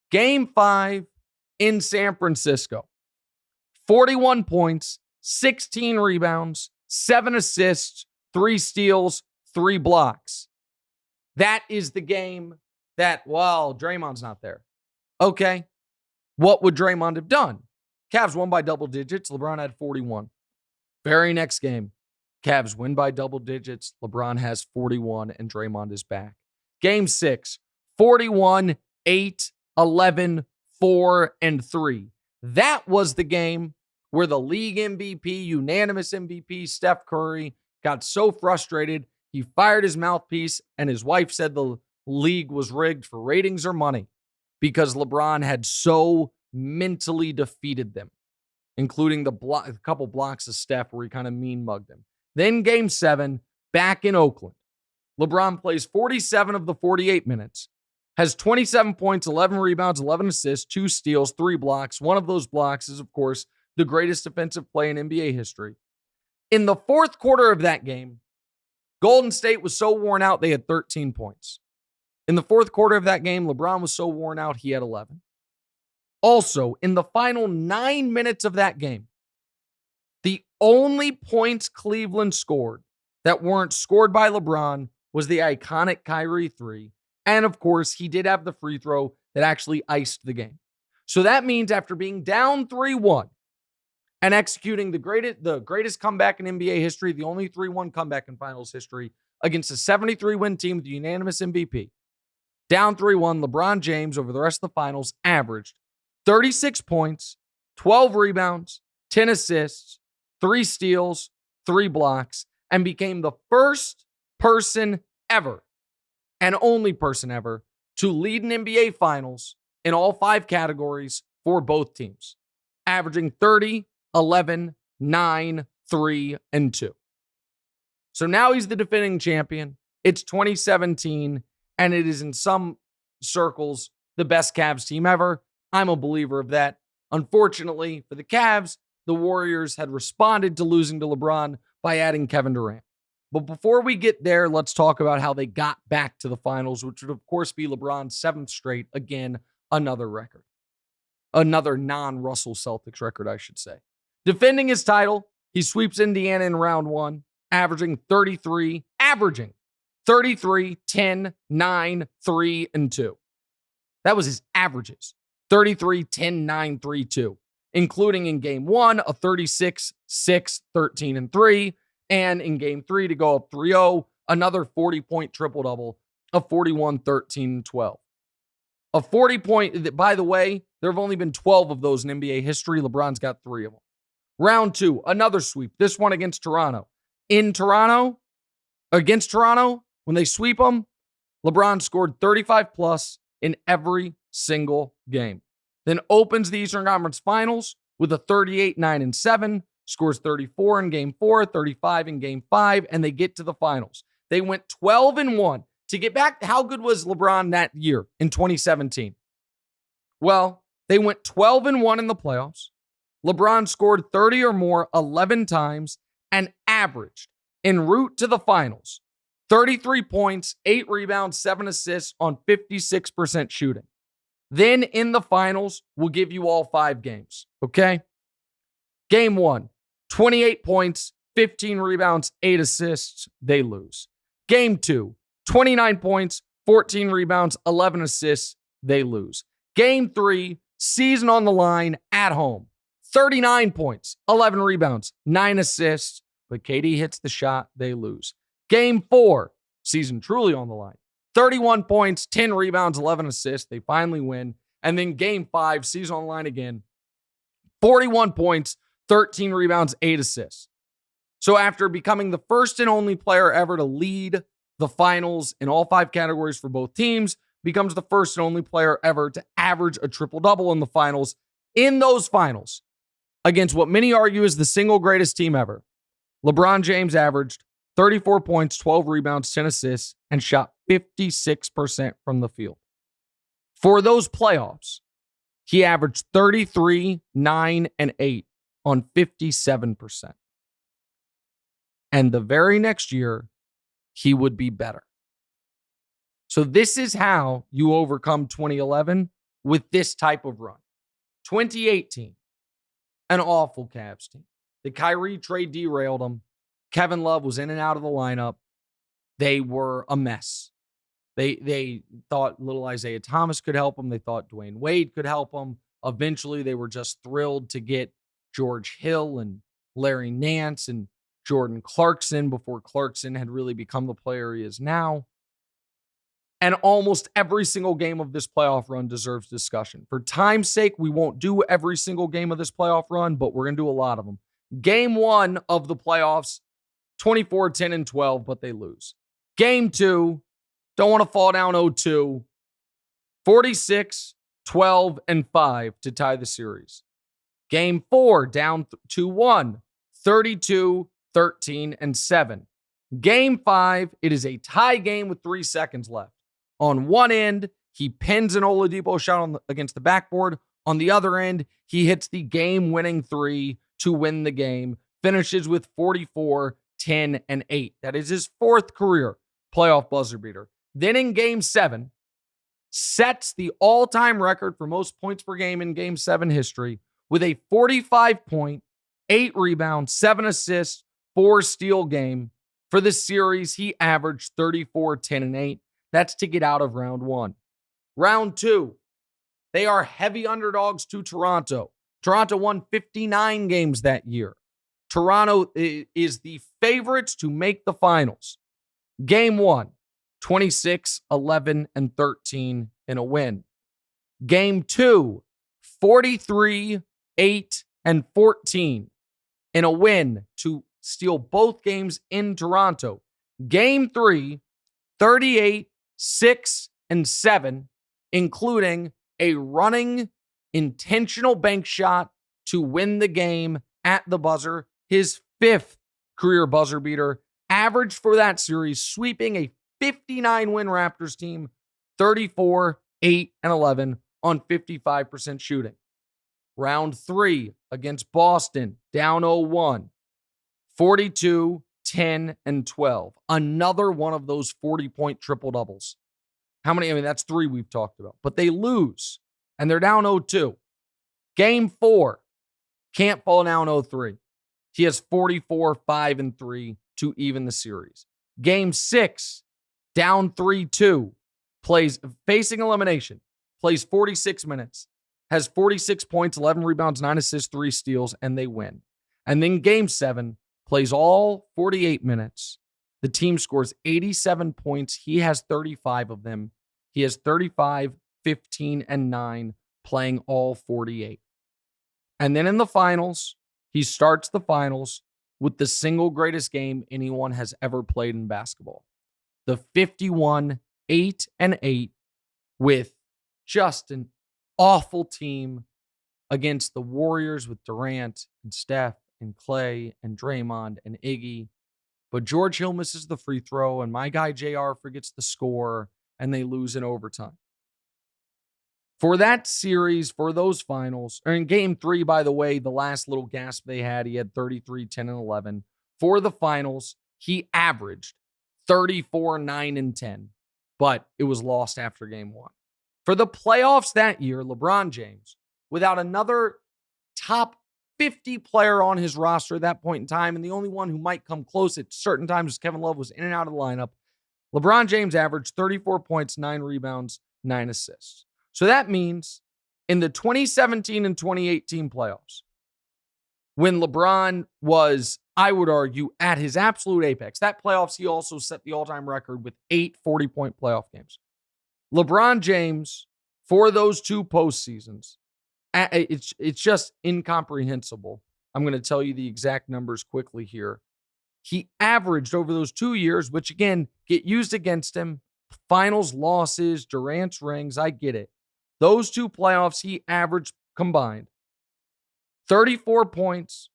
Game 5 in San Francisco. 41 points, 16 rebounds, 7 assists, 3 steals, 3 blocks. That is the game that, well, Draymond's not there. Okay. What would Draymond have done? Cavs won by double digits. LeBron had 41. Very next game, Cavs win by double digits. LeBron has 41 and Draymond is back. Game 6, 41, 8, 11, 4, and 3. That was the game where the league MVP, unanimous MVP, Steph Curry, got so frustrated, he fired his mouthpiece, and his wife said the league was rigged for ratings or money because LeBron had so mentally defeated them, including a couple blocks of Steph where he kind of mean mugged him. Then Game 7, back in Oakland. LeBron plays 47 of the 48 minutes, has 27 points, 11 rebounds, 11 assists, 2 steals, 3 blocks. One of those blocks is, of course, the greatest defensive play in NBA history. In the fourth quarter of that game, Golden State was so worn out, they had 13 points. In the fourth quarter of that game, LeBron was so worn out, he had 11. Also, in the final 9 minutes of that game, the only points Cleveland scored that weren't scored by LeBron was the iconic Kyrie 3. And of course, he did have the free throw that actually iced the game. So that means after being down 3-1 and executing the greatest comeback in NBA history, the only 3-1 comeback in finals history against a 73-win team with the unanimous MVP, down 3-1, LeBron James over the rest of the finals averaged 36 points, 12 rebounds, 10 assists, 3 steals, 3 blocks, and became the first person ever and only person ever to lead an NBA Finals in all 5 categories for both teams, averaging 30, 11, 9, 3, and 2. So now he's the defending champion. It's 2017, and it is in some circles the best Cavs team ever. I'm a believer of that. Unfortunately for the Cavs, the Warriors had responded to losing to LeBron by adding Kevin Durant. But before we get there, let's talk about how they got back to the finals, which would, of course, be LeBron's 7th straight. Again, another record. Another non-Russell Celtics record, I should say. Defending his title, he sweeps Indiana in round 1, averaging 33, 10, 9, 3, and 2. That was his averages. 33, 10, 9, 3, 2. Including in Game 1, a 36, 6, 13, and 3. And in Game 3 to go up 3-0, another 40-point triple-double of 41, 13, and 12. A 40-point, by the way, there have only been 12 of those in NBA history. LeBron's got 3 of them. Round 2, another sweep. This one against Toronto. Against Toronto, when they sweep them, LeBron scored 35-plus in every single game. Then opens the Eastern Conference Finals with a 38, 9, and 7, scores 34 in game 4, 35 in game 5, and they get to the finals. They went 12-1. To get back, how good was LeBron that year in 2017? Well, they went 12-1 in the playoffs. LeBron scored 30 or more 11 times and averaged en route to the finals 33 points, 8 rebounds, 7 assists on 56% shooting. Then in the finals, we'll give you all 5 games, okay? Game 1, 28 points, 15 rebounds, 8 assists. They lose. Game 2, 29 points, 14 rebounds, 11 assists. They lose. Game 3, season on the line at home. 39 points, 11 rebounds, 9 assists. But KD hits the shot. They lose. Game 4, season truly on the line. 31 points, 10 rebounds, 11 assists. They finally win. And then game 5, season on the line again. 41 points, 13 rebounds, 8 assists. So after becoming the first and only player ever to lead the finals in all 5 categories for both teams, becomes the first and only player ever to average a triple-double in the finals. In those finals, against what many argue is the single greatest team ever, LeBron James averaged 34 points, 12 rebounds, 10 assists, and shot 56% from the field. For those playoffs, he averaged 33, 9, and 8 on 57%. And the very next year, he would be better. So this is how you overcome 2011 with this type of run. 2018, an awful Cavs team. The Kyrie trade derailed them. Kevin Love was in and out of the lineup. They were a mess. They thought little Isaiah Thomas could help them. They thought Dwayne Wade could help them. Eventually, they were just thrilled to get George Hill and Larry Nance and Jordan Clarkson before Clarkson had really become the player he is now. And almost every single game of this playoff run deserves discussion. For time's sake, we won't do every single game of this playoff run, but we're going to do a lot of them. Game 1 of the playoffs, 24, 10, and 12, but they lose. Game 2, don't want to fall down 0-2, 46, 12, and 5 to tie the series. Game 4, down 2-1, 32, 13, and 7. Game 5, it is a tie game with 3 seconds left. On one end, he pins an Oladipo shot against the backboard. On the other end, he hits the game-winning 3 to win the game, finishes with 44, 10, and 8. That is his 4th career playoff buzzer beater. Then in Game 7, sets the all-time record for most points per game in Game 7 history with a 45-point, 8 rebound, 7 assists, 4 steal game. For this series, he averaged 34, 10, and 8. That's to get out of round 1. Round 2, they are heavy underdogs to Toronto. Toronto won 59 games that year. Toronto is the favorites to make the finals. Game 1, 26, 11, and 13 in a win. Game 2, 43, 8, and 14 in a win to steal both games in Toronto. Game 3, 38, 6, and 7, including a running intentional bank shot to win the game at the buzzer, his 5th career buzzer beater, averaged for that series, sweeping a 59-win Raptors team, 34, 8, and 11 on 55% shooting. Round 3 against Boston, down 0-1, 42, 10, and 12. Another one of those 40-point triple-doubles. How many? I mean, that's 3 we've talked about. But they lose, and they're down 0-2. Game 4, can't fall down 0-3. He has 44, 5, and 3 to even the series. Game 6, down 3-2, plays facing elimination, plays 46 minutes, has 46 points, 11 rebounds, 9 assists, 3 steals, and they win. And then Game 7, plays all 48 minutes. The team scores 87 points. He has 35 of them. He has 35, 15, and 9, playing all 48. And then in the finals, he starts the finals with the single greatest game anyone has ever played in basketball. The 51, 8, and 8 with just an awful team against the Warriors with Durant and Steph and Clay and Draymond and Iggy. But George Hill misses the free throw, and my guy JR forgets the score, and they lose in overtime. For that series, for those finals, or in game 3, by the way, the last little gasp they had, he had 33, 10, and 11. For the finals, he averaged 34, 9, and 10, but it was lost after game 1. For the playoffs that year, LeBron James, without another top 50 player on his roster at that point in time, and the only one who might come close at certain times, Kevin Love was in and out of the lineup, LeBron James averaged 34 points, 9 rebounds, 9 assists. So that means in the 2017 and 2018 playoffs, when LeBron was, I would argue, at his absolute apex, that playoffs, he also set the all-time record with 8 40-point playoff games. LeBron James, for those 2 postseasons, it's just incomprehensible. I'm going to tell you the exact numbers quickly here. He averaged over those 2 years, which again, get used against him, finals losses, Durant's rings, I get it. Those 2 playoffs, he averaged combined 34 points,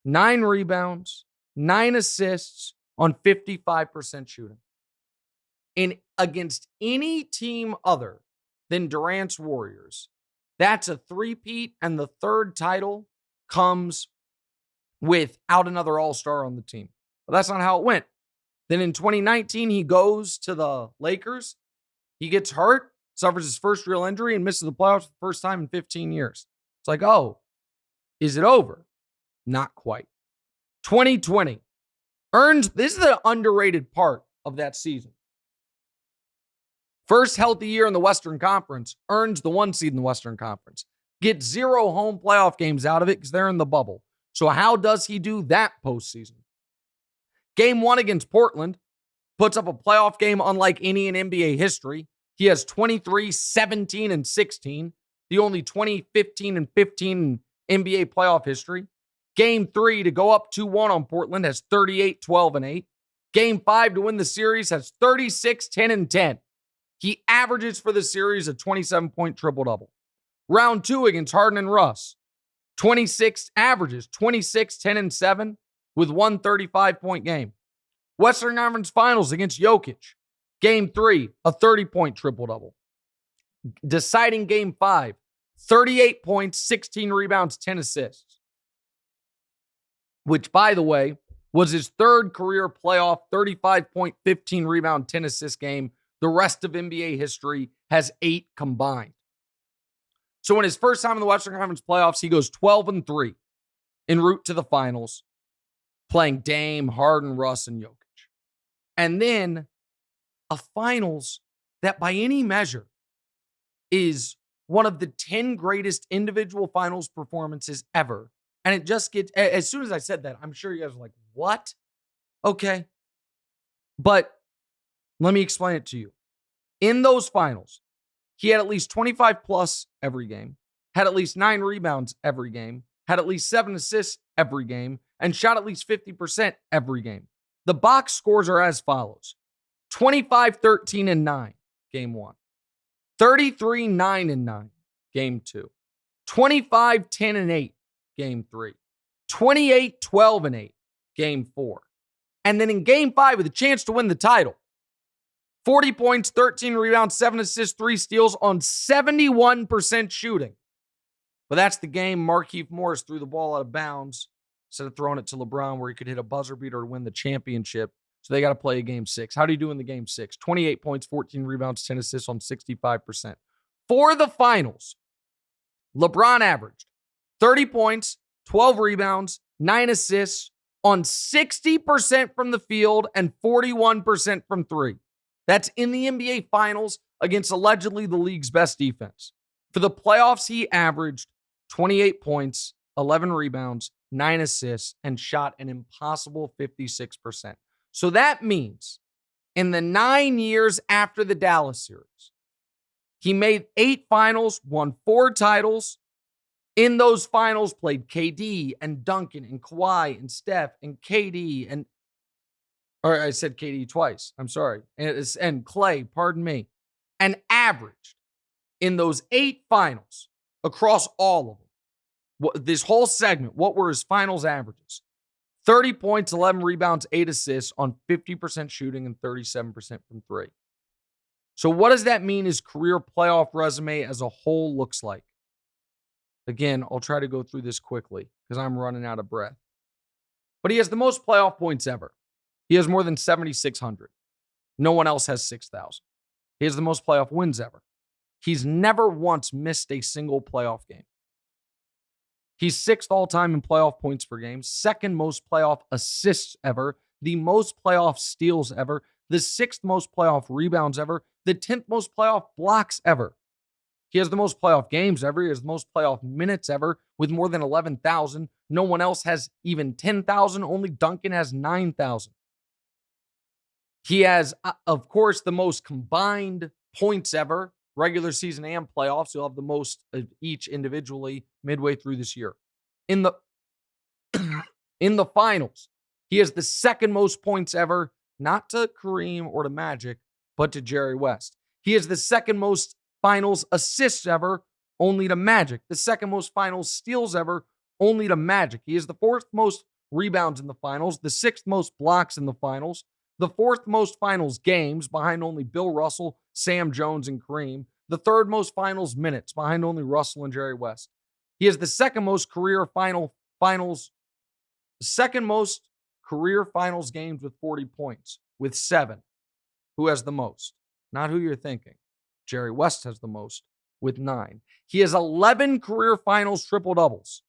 9 rebounds, 9 assists on 55% shooting. And against any team other than Durant's Warriors, that's a three-peat, and the 3rd title comes without another all-star on the team. But that's not how it went. Then in 2019, he goes to the Lakers. He gets hurt, suffers his first real injury, and misses the playoffs for the first time in 15 years. It's like, oh, is it over? Not quite. 2020 earns, this is the underrated part of that season. First healthy year in the Western Conference, earns the 1 seed in the Western Conference. Gets 0 home playoff games out of it because they're in the bubble. So how does he do that postseason? Game 1 against Portland, puts up a playoff game unlike any in NBA history. He has 23, 17, and 16, the only 20, 15, and 15 in NBA playoff history. Game 3 to go up 2-1 on Portland has 38, 12, and 8. Game 5 to win the series has 36, 10, and 10. He averages for the series a 27-point triple-double. Round 2 against Harden and Russ, 26 averages, 26, 10, and 7 with 1 35-point game. Western Conference Finals against Jokic, Game 3, a 30-point triple-double. Deciding Game 5, 38 points, 16 rebounds, 10 assists. Which, by the way, was his 3rd career playoff 35-point, 15-rebound, 10-assist game. The rest of NBA history has 8 combined. So in his first time in the Western Conference playoffs, he goes 12-3 en route to the finals, playing Dame, Harden, Russ, and Jokic. And then a finals that by any measure is one of the 10 greatest individual finals performances ever. And it just gets, as soon as I said that, I'm sure you guys are like, what? Okay. But let me explain it to you. In those finals, he had at least 25 plus every game, had at least 9 rebounds every game, had at least 7 assists every game, and shot at least 50% every game. The box scores are as follows: 25, 13, and 9, game 1. 33, 9, and 9, game 2. 25, 10, and 8, game 3. 28, 12, and 8, game 4. And then in game 5, with a chance to win the title, 40 points, 13 rebounds, 7 assists, 3 steals on 71% shooting. But that's the game. Markieff Morris threw the ball out of bounds instead of throwing it to LeBron where he could hit a buzzer beater to win the championship. So they got to play a game 6. How do you do in the game 6? 28 points, 14 rebounds, 10 assists on 65%. For the finals, LeBron averaged 30 points, 12 rebounds, 9 assists on 60% from the field and 41% from 3. That's in the NBA Finals against allegedly the league's best defense. For the playoffs, he averaged 28 points, 11 rebounds, 9 assists, and shot an impossible 56%. So that means in the 9 years after the Dallas series, he made 8 finals, won 4 titles. In those finals, played KD and Duncan and Kawhi and Steph and KD and, or I said KD twice. I'm sorry. And Clay, pardon me. And averaged in those 8 finals across all of them This whole segment, what were his finals averages? 30 points, 11 rebounds, 8 assists on 50% shooting and 37% from three. So what does that mean his career playoff resume as a whole looks like? Again, I'll try to go through this quickly because I'm running out of breath. But he has the most playoff points ever. He has more than 7,600. No one else has 6,000. He has the most playoff wins ever. He's never once missed a single playoff game. He's sixth all-time in playoff points per game, second most playoff assists ever, the most playoff steals ever, the sixth most playoff rebounds ever, the 10th most playoff blocks ever. He has the most playoff games ever. He has the most playoff minutes ever with more than 11,000. No one else has even 10,000. Only Duncan has 9,000. He has, of course, the most combined points ever, regular season and playoffs. He'll have the most of each individually midway through this year. In the in the finals, he has the second most points ever, not to Kareem or to Magic, but to Jerry West. He has the second most finals assists ever, only to Magic. The second most finals steals ever, only to Magic. He has the fourth most rebounds in the finals, the sixth most blocks in the finals, the fourth most finals games behind only Bill Russell, Sam Jones, and Kareem, the third most finals minutes behind only Russell and Jerry West. He has the second most career finals games with 40 points, with 7. Who has the most? Not who you're thinking. Jerry West has the most with 9. He has 11 career finals triple-doubles.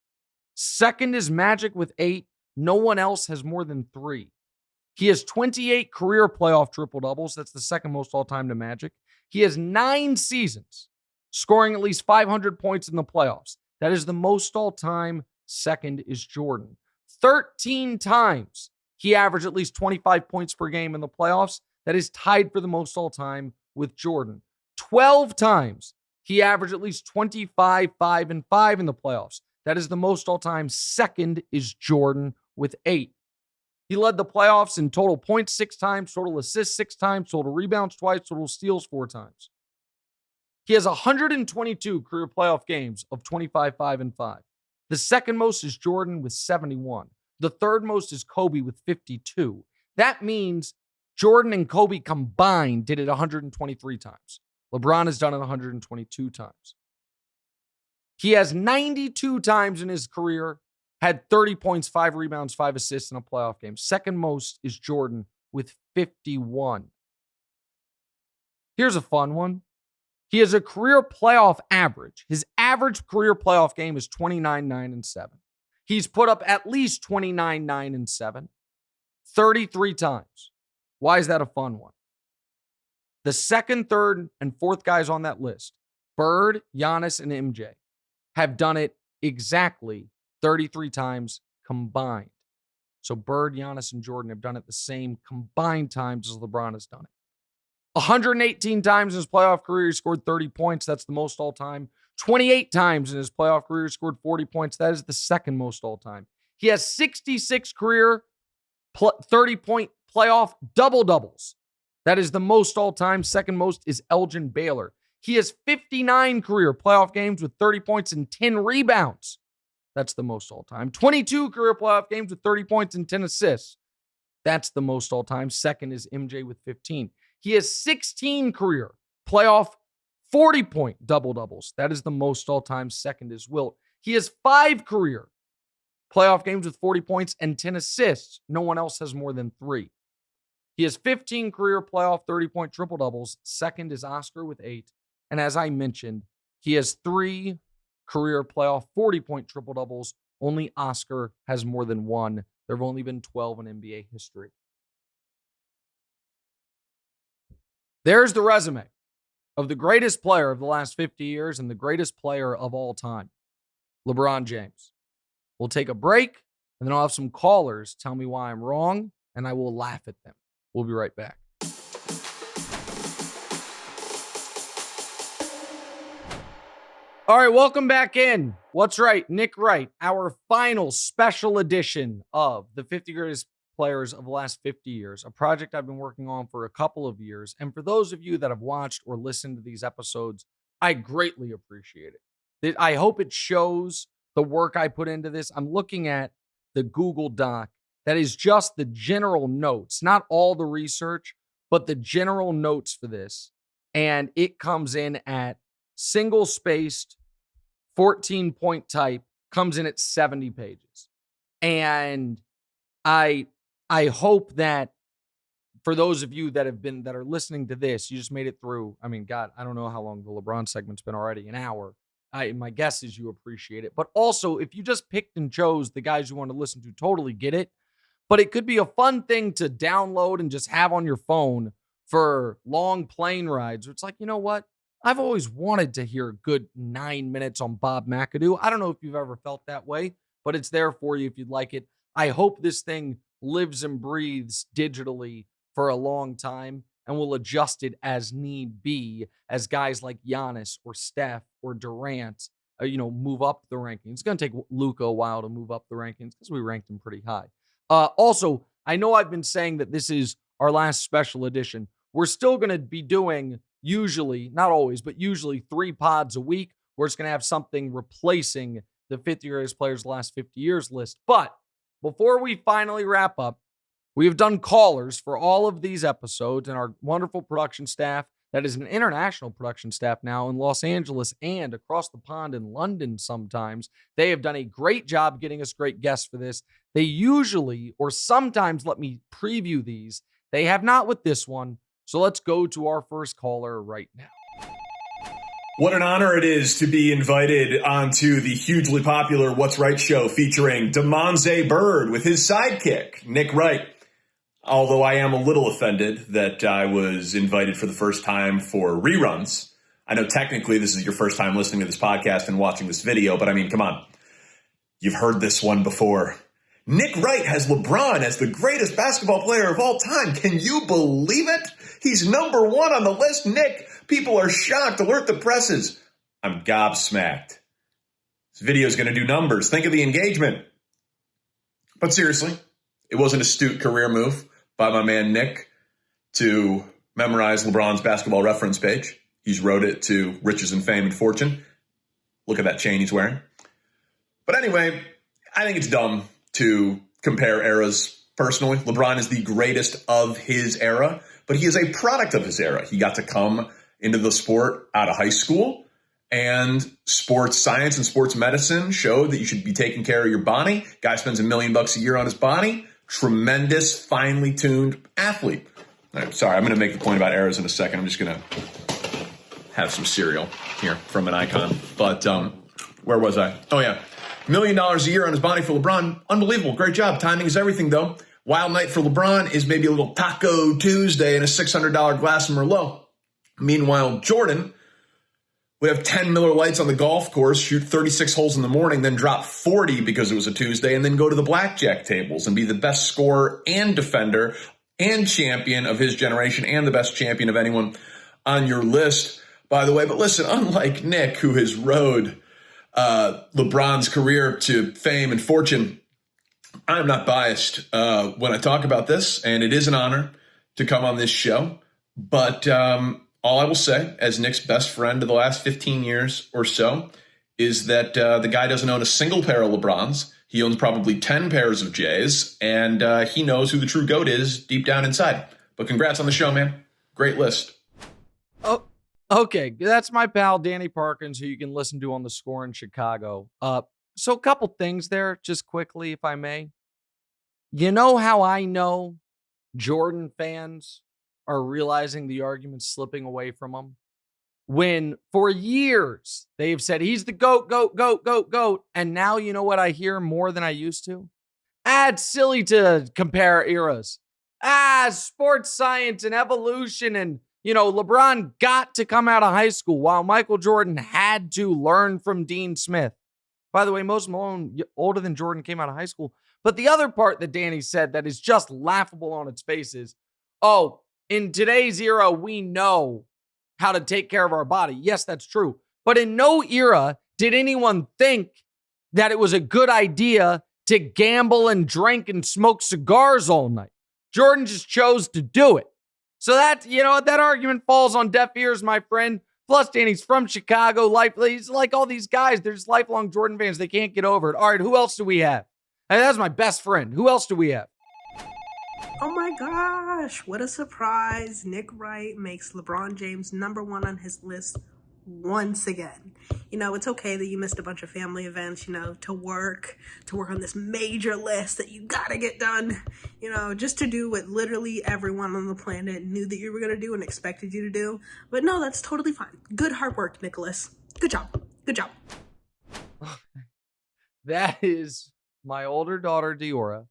Second is Magic with 8. No one else has more than 3. He has 28 career playoff triple-doubles. That's the second most all-time to Magic. He has 9 seasons scoring at least 500 points in the playoffs. That is the most all-time. Second is Jordan. 13 times he averaged at least 25 points per game in the playoffs. That is tied for the most all-time with Jordan. 12 times he averaged at least 25, 5, and 5 in the playoffs. That is the most all-time. Second is Jordan with 8. He led the playoffs in total points 6 times, total assists 6 times, total rebounds twice, total steals 4 times. He has 122 career playoff games of 25, 5, and 5. The second most is Jordan with 71. The third most is Kobe with 52. That means Jordan and Kobe combined did it 123 times. LeBron has done it 122 times. He has 92 times in his career had 30 points, 5 rebounds, 5 assists in a playoff game. Second most is Jordan with 51. Here's a fun one. He has a career playoff average. His average career playoff game is 29, 9, and 7. He's put up at least 29, 9, and 7 33 times. Why is that a fun one? The second, third, and fourth guys on that list, Bird, Giannis, and MJ, have done it exactly 33 times combined. So Bird, Giannis, and Jordan have done it the same combined times as LeBron has done it. 118 times in his playoff career, he scored 30 points. That's the most all-time. 28 times in his playoff career, he scored 40 points. That is the second most all-time. He has 66 career 30-point playoff double-doubles. That is the most all-time. Second most is Elgin Baylor. He has 59 career playoff games with 30 points and 10 rebounds. That's the most all-time. 22 career playoff games with 30 points and 10 assists. That's the most all-time. Second is MJ with 15. He has 16 career playoff 40-point double-doubles. That is the most all-time. Second is Wilt. He has 5 career playoff games with 40 points and 10 assists. No one else has more than 3. He has 15 career playoff 30-point triple-doubles. Second is Oscar with 8. And as I mentioned, he has 3 career playoff 40-point triple-doubles. Only Oscar has more than 1. There have only been 12 in NBA history. There's the resume of the greatest player of the last 50 years and the greatest player of all time, LeBron James. We'll take a break, and then I'll have some callers tell me why I'm wrong, and I will laugh at them. We'll be right back. All right, welcome back in. What's right? Nick Wright, our final special edition of the 50 Greatest Players of the Last 50 Years, a project I've been working on for a couple of years. And for those of you that have watched or listened to these episodes, I greatly appreciate it. I hope it shows the work I put into this. I'm looking at the Google Doc that is just the general notes, not all the research, but the general notes for this. And it comes in at single-spaced, 14-point type, comes in at 70 pages. And I hope that for those of you that are listening to this, you just made it through. I mean, God, I don't know how long the LeBron segment's been already, an hour. My guess is you appreciate it. But also, if you just picked and chose the guys you want to listen to, totally get it. But it could be a fun thing to download and just have on your phone for long plane rides. It's like, you know what? I've always wanted to hear a good 9 minutes on Bob McAdoo. I don't know if you've ever felt that way, but it's there for you if you'd like it. I hope this thing lives and breathes digitally for a long time, and we'll adjust it as need be as guys like Giannis or Steph or Durant, move up the rankings. It's going to take Luka a while to move up the rankings because we ranked him pretty high. Also, I know I've been saying that this is our last special edition. We're still going to be doing usually, not always, but usually 3 pods a week. We're just going to have something replacing the 50 greatest players of the last 50 years list. But before we finally wrap up, we have done callers for all of these episodes, and our wonderful production staff, that is an international production staff now in Los Angeles and across the pond in London sometimes. They have done a great job getting us great guests for this. They usually or sometimes let me preview these. They have not with this one. So let's go to our first caller right now. What an honor it is to be invited onto the hugely popular What's Right show featuring DeMonze Bird with his sidekick, Nick Wright. Although I am a little offended that I was invited for the first time for reruns. I know technically this is your first time listening to this podcast and watching this video, but I mean, come on. You've heard this one before. Nick Wright has LeBron as the greatest basketball player of all time. Can you believe it? He's number 1 on the list, Nick. People are shocked. Alert the presses. I'm gobsmacked. This video is going to do numbers. Think of the engagement. But seriously, it was an astute career move by my man Nick to memorize LeBron's basketball reference page. He's wrote it to riches and fame and fortune. Look at that chain he's wearing. But anyway, I think it's dumb to compare eras personally. LeBron is the greatest of his era, but he is a product of his era. He got to come into the sport out of high school, and sports science and sports medicine showed that you should be taking care of your body. Guy spends $1 million a year on his body. Tremendous, finely tuned athlete. Sorry, I'm going to make the point about eras in a second. I'm just going to have some cereal here from an icon. But where was I? Oh, yeah. $1 million a year on his body for LeBron. Unbelievable. Great job. Timing is everything, though. Wild night for LeBron is maybe a little Taco Tuesday and a $600 glass of Merlot. Meanwhile, Jordan would have 10 Miller Lights on the golf course, shoot 36 holes in the morning, then drop 40 because it was a Tuesday, and then go to the blackjack tables and be the best scorer and defender and champion of his generation and the best champion of anyone on your list, by the way. But listen, unlike Nick, who has rode LeBron's career to fame and fortune, I'm not biased when I talk about this, and it is an honor to come on this show. But all I will say, as Nick's best friend of the last 15 years or so, is that the guy doesn't own a single pair of LeBrons. He owns probably 10 pairs of J's, and he knows who the true GOAT is deep down inside. But congrats on the show, man. Great list. Oh, okay. That's my pal, Danny Parkins, who you can listen to on The Score in Chicago. So a couple things there, just quickly, if I may. You know how I know Jordan fans are realizing the argument's slipping away from them? When for years they've said he's the GOAT, GOAT, GOAT, GOAT, GOAT. And now you know what I hear more than I used to? It's silly to compare eras. Sports science and evolution. And, LeBron got to come out of high school while Michael Jordan had to learn from Dean Smith. By the way, Moses Malone, older than Jordan, came out of high school. But the other part that Danny said that is just laughable on its face is, in today's era, we know how to take care of our body. Yes, that's true. But in no era did anyone think that it was a good idea to gamble and drink and smoke cigars all night. Jordan just chose to do it. So that, that argument falls on deaf ears, my friend. Plus, Danny's from Chicago. He's like all these guys. They're just lifelong Jordan fans. They can't get over it. All right, who else do we have? Hey, that's my best friend. Who else do we have? Oh my gosh, what a surprise. Nick Wright makes LeBron James #1 on his list once again. It's okay that you missed a bunch of family events, to work on this major list that you gotta get done, just to do what literally everyone on the planet knew that you were gonna do and expected you to do. But no, that's totally fine. Good hard work, Nicholas. Good job. Good job. That is my older daughter, Diora,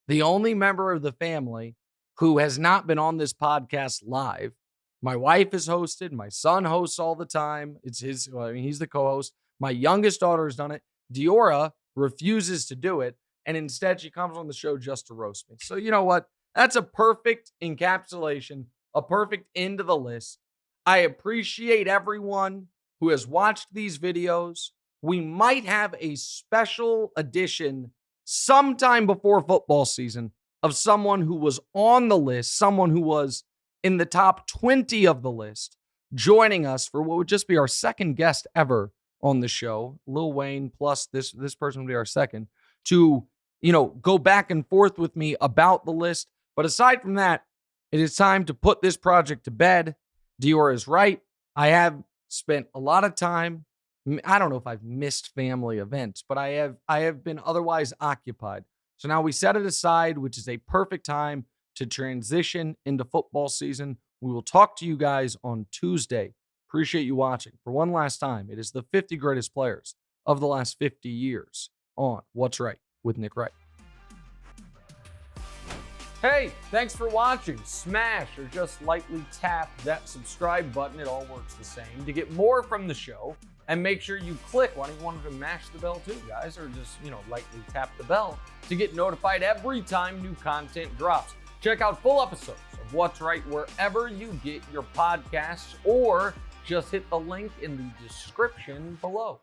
the only member of the family who has not been on this podcast live. My wife is hosted. My son hosts all the time. It's his, he's the co-host. My youngest daughter has done it. Diora refuses to do it. And instead, she comes on the show just to roast me. So you know what? That's a perfect encapsulation, a perfect end to the list. I appreciate everyone who has watched these videos. We might have a special edition sometime before football season of someone who was on the list, someone who was in the top 20 of the list, joining us for what would just be our second guest ever on the show. Lil Wayne plus this person would be our second to, go back and forth with me about the list. But aside from that, it is time to put this project to bed. Dior is right. I have spent a lot of time. I don't know if I've missed family events, but I have been otherwise occupied. So now we set it aside, which is a perfect time to transition into football season. We will talk to you guys on Tuesday. Appreciate you watching. For one last time, it is the 50 greatest players of the last 50 years on What's Right with Nick Wright. Hey, thanks for watching. Smash or just lightly tap that subscribe button. It all works the same. To get more from the show, and make sure you click. Why don't you want to mash the bell too, guys? Or just, lightly tap the bell to get notified every time new content drops. Check out full episodes of What's Right wherever you get your podcasts, or just hit the link in the description below.